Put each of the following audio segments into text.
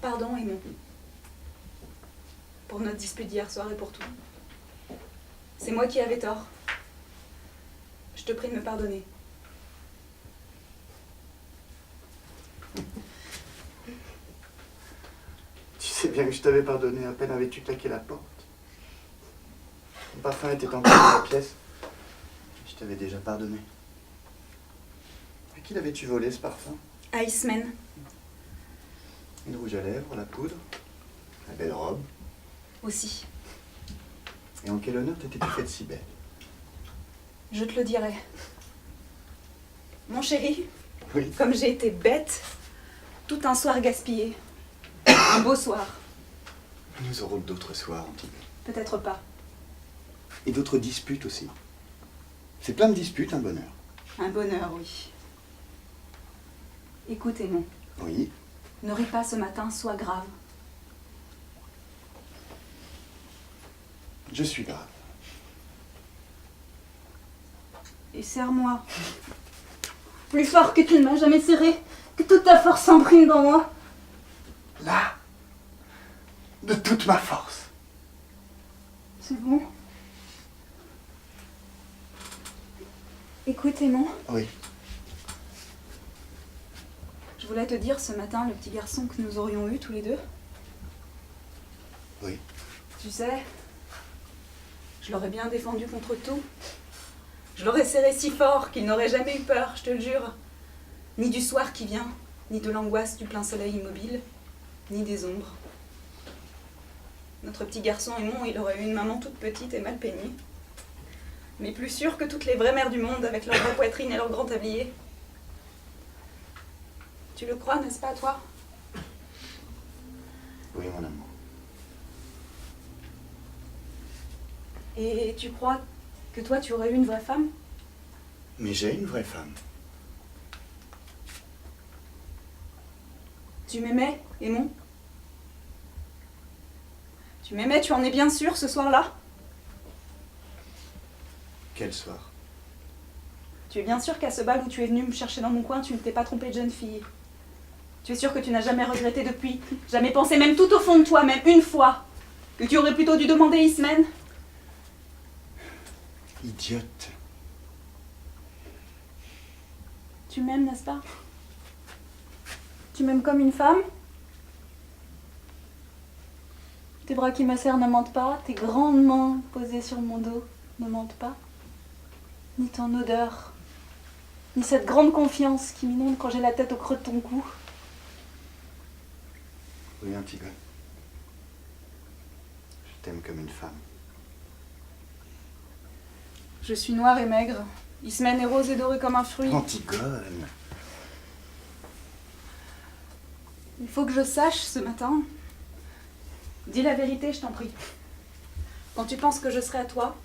Pardon, Aimon. Pour notre dispute d'hier soir et pour tout. C'est moi qui avais tort. Je te prie de me pardonner. Tu sais bien que je t'avais pardonné, à peine avais-tu claqué la porte. Ton parfum était encore dans la pièce. Je t'avais déjà pardonné. À qui l'avais-tu volé, ce parfum? À Iceman. Et le rouge à lèvres, la poudre, la belle robe. Aussi. Et en quel honneur t'étais-tu faite si belle? Je te le dirai. Mon chéri, Oui. comme j'ai été bête, tout un soir gaspillé. Un beau soir. Nous aurons d'autres soirs, Antigone. Peut-être pas. Et d'autres disputes aussi. C'est plein de disputes, un bonheur. Un bonheur, oui. Écoute, Aimon. Oui. Ne ris pas ce matin, sois grave. Je suis grave. Et serre-moi. Plus fort que tu ne m'as jamais serré, que toute ta force s'imprime dans moi. Là, de toute ma force. C'est bon. Écoute, Aimon. Oui. Je voulais te dire ce matin, le petit garçon que nous aurions eu tous les deux. Oui. Tu sais, je l'aurais bien défendu contre tout. Je l'aurais serré si fort qu'il n'aurait jamais eu peur, je te le jure. Ni du soir qui vient, ni de l'angoisse du plein soleil immobile, ni des ombres. Notre petit garçon Aimon, il aurait eu une maman toute petite et mal peignée. Mais plus sûre que toutes les vraies mères du monde, avec leur vraie poitrine et leur grand tablier. Tu le crois, n'est-ce pas, toi? Oui, mon amour. Et tu crois que toi, tu aurais eu une vraie femme? Mais j'ai une vraie femme. Tu m'aimais, Aimon? Tu m'aimais, tu en es bien sûr, ce soir-là? Quel soir? Tu es bien sûr qu'à ce bal où tu es venu me chercher dans mon coin, tu ne t'es pas trompé de jeune fille. Tu es sûr que tu n'as jamais regretté depuis, jamais pensé, même tout au fond de toi, même une fois, que tu aurais plutôt dû demander Ismène? Idiote. Tu m'aimes, n'est-ce pas? Tu m'aimes comme une femme? Tes bras qui me serrent ne mentent pas, tes grandes mains posées sur mon dos ne mentent pas, ni ton odeur, ni cette grande confiance qui m'inonde quand j'ai la tête au creux de ton cou. Oui, Antigone. Je t'aime comme une femme. Je suis noire et maigre, Ismène est rose et dorée comme un fruit. Antigone. Il faut que je sache ce matin. Dis la vérité, je t'en prie. Quand tu penses que je serai à toi,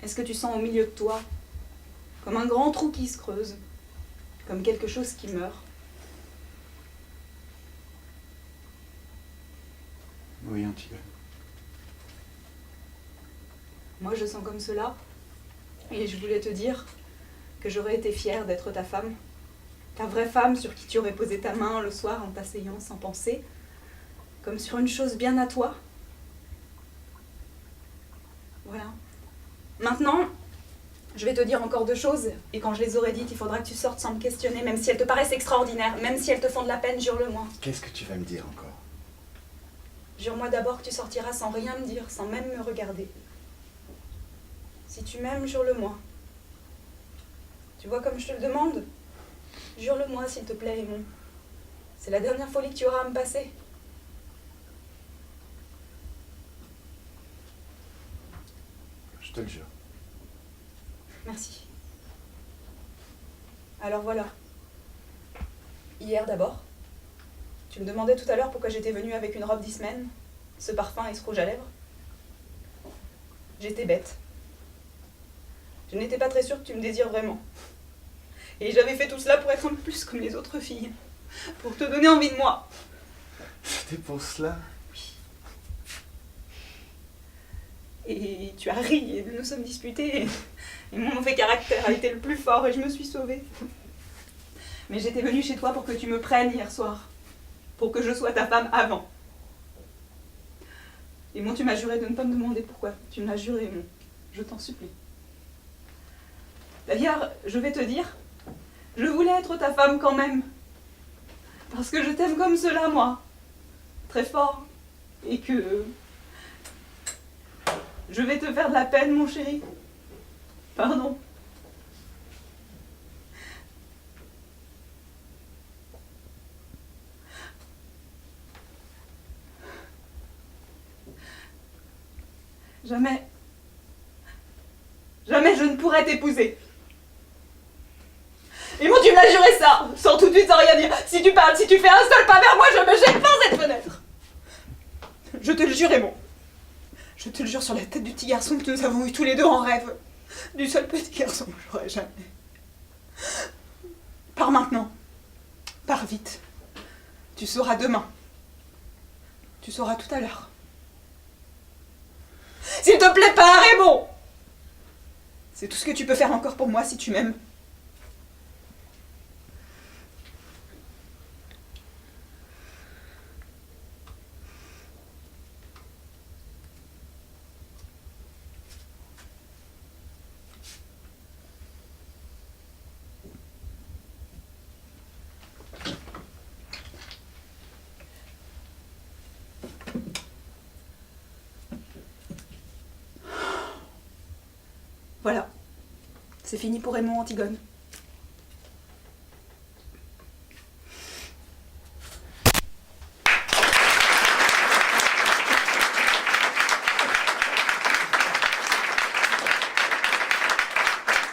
est-ce que tu sens au milieu de toi comme un grand trou qui se creuse, comme quelque chose qui meurt? Oui, Antigone. Moi, je sens comme cela. Et je voulais te dire que j'aurais été fière d'être ta femme. Ta vraie femme sur qui tu aurais posé ta main le soir en t'asseyant sans penser, comme sur une chose bien à toi. Voilà. Maintenant, je vais te dire encore deux choses, et quand je les aurai dites, il faudra que tu sortes sans me questionner, même si elles te paraissent extraordinaires, même si elles te font de la peine, jure-le-moi. Qu'est-ce que tu vas me dire encore? Jure-moi d'abord que tu sortiras sans rien me dire, sans même me regarder. Si tu m'aimes, jure-le-moi. Tu vois comme je te le demande? Jure-le-moi, s'il te plaît, Aimon. C'est la dernière folie que tu auras à me passer. Je te le jure. Merci. Alors voilà. Hier d'abord, tu me demandais tout à l'heure pourquoi j'étais venue avec une robe d'Ismène, ce parfum et ce rouge à lèvres. J'étais bête. Je n'étais pas très sûre que tu me désires vraiment. Et j'avais fait tout cela pour être un peu plus comme les autres filles. Pour te donner envie de moi. C'était pour cela? Et tu as ri et nous nous sommes disputés. Et mon mauvais caractère a été le plus fort et je me suis sauvée. Mais j'étais venue chez toi pour que tu me prennes hier soir. pour que je sois ta femme avant. Et moi, tu m'as juré de ne pas me demander pourquoi. Tu me l'as juré, mon. Je t'en supplie. D'ailleurs, je vais te dire, je voulais être ta femme quand même. Parce que je t'aime comme cela, moi. Très fort. Et que... je vais te faire de la peine, mon chéri. Pardon. Jamais... jamais je ne pourrais t'épouser. Et moi, tu m'as juré ça, sans tout de suite, sans rien dire. Si tu parles, si tu fais un seul pas vers moi, je me jette par cette fenêtre. Je te le jure, Aimon. Je te le jure sur la tête du petit garçon que nous avons eu tous les deux en rêve. Du seul petit garçon que j'aurais jamais. Pars maintenant. Pars vite. Tu sauras demain. Tu sauras tout à l'heure. S'il te plaît, pars, Aimon. C'est tout ce que tu peux faire encore pour moi si tu m'aimes. Voilà. C'est fini pour Aimon, Antigone.